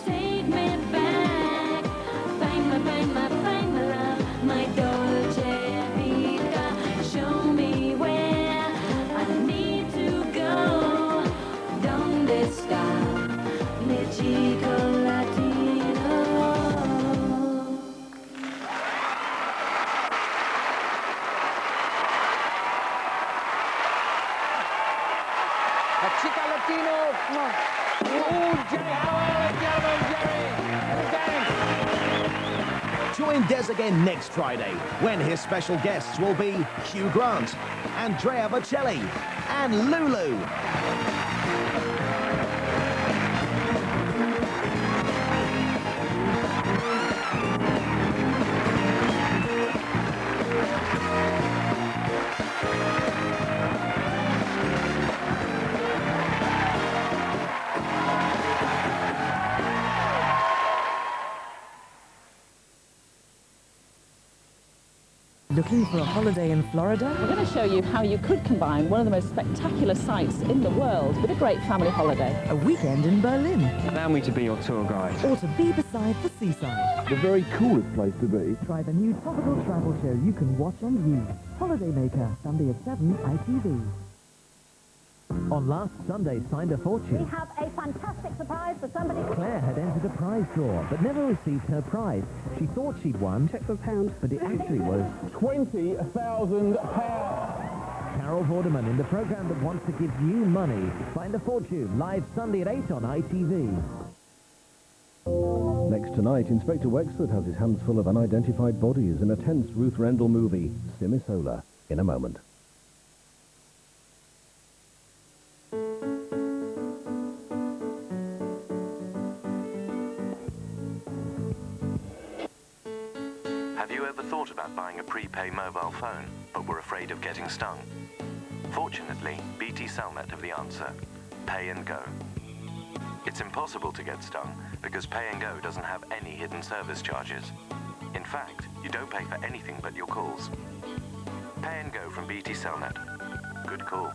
Take me back. Find my love, my dolce vita. Show me where I need to go. ¿Dónde está mi chico latino? Latino. Oh, Jerry Halliwell, gentlemen, Jerry. Join Des again next Friday when his special guests will be Hugh Grant, Andrea Bocelli and Lulu. Looking for a holiday in Florida? We're going to show you how you could combine one of the most spectacular sights in the world with a great family holiday. A weekend in Berlin? Allow me to be your tour guide. Or to be beside the seaside? The very coolest place to be. Try the new topical travel show you can watch and use. Holiday Maker, Sunday at 7, ITV. On last Sunday's Find a Fortune, We have a fantastic surprise for somebody. Claire had entered a prize draw, but never received her prize. She thought she'd won, check for a pound, but it actually was £20,000. Carol Vorderman in the programme that wants to give you money. Find a Fortune, live Sunday at 8 on ITV. Next tonight, Inspector Wexford has his hands full of unidentified bodies in a tense Ruth Rendell movie, Simisola, in a moment. Have you ever thought about buying a prepay mobile phone, but were afraid of getting stung? Fortunately, BT Cellnet have the answer. Pay and Go. It's impossible to get stung because Pay and Go doesn't have any hidden service charges. In fact, you don't pay for anything but your calls. Pay and Go from BT Cellnet. Good call.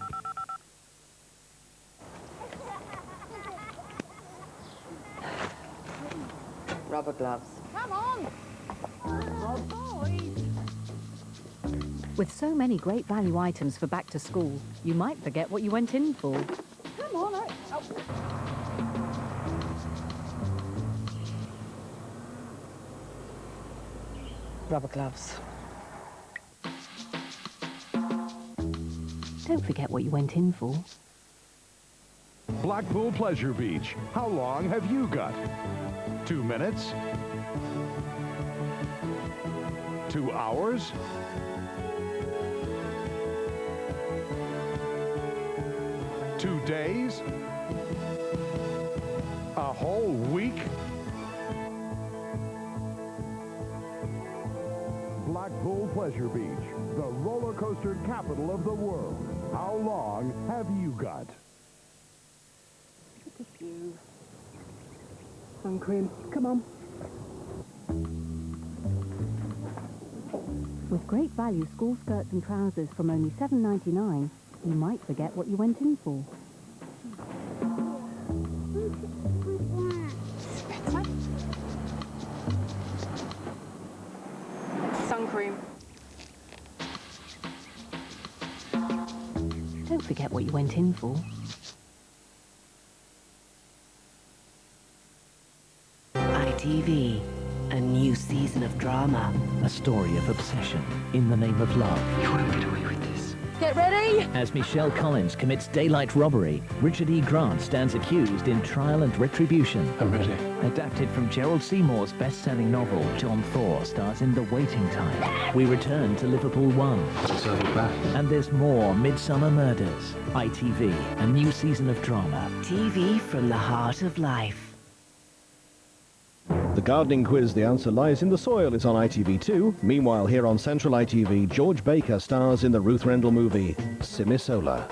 Rubber gloves. Come on! With so many great value items for back to school, you might forget what you went in for. Come on! Oh. Rubber gloves. Don't forget what you went in for. Blackpool Pleasure Beach. How long have you got? 2 minutes? 2 hours? 2 days? A whole week? Blackpool Pleasure Beach, the roller coaster capital of the world. How long have you got? Just a few. Sun cream. Come on. With great value school skirts and trousers from only $7.99, you might forget what you went in for. Sun cream. Don't forget what you went in for. ITV, a new season of drama. A story of obsession in the name of love. You won't get away with this. Get ready! As Michelle Collins commits daylight robbery, Richard E. Grant stands accused in Trial and Retribution. I'm ready. Adapted from Gerald Seymour's best-selling novel, John Thor stars in The Waiting Time. We return to Liverpool 1. And there's more Midsummer Murders. ITV, a new season of drama. TV from the heart of life. The gardening quiz, The Answer Lies in the Soil, is on ITV2. Meanwhile, here on Central ITV, George Baker stars in the Ruth Rendell movie, Simisola.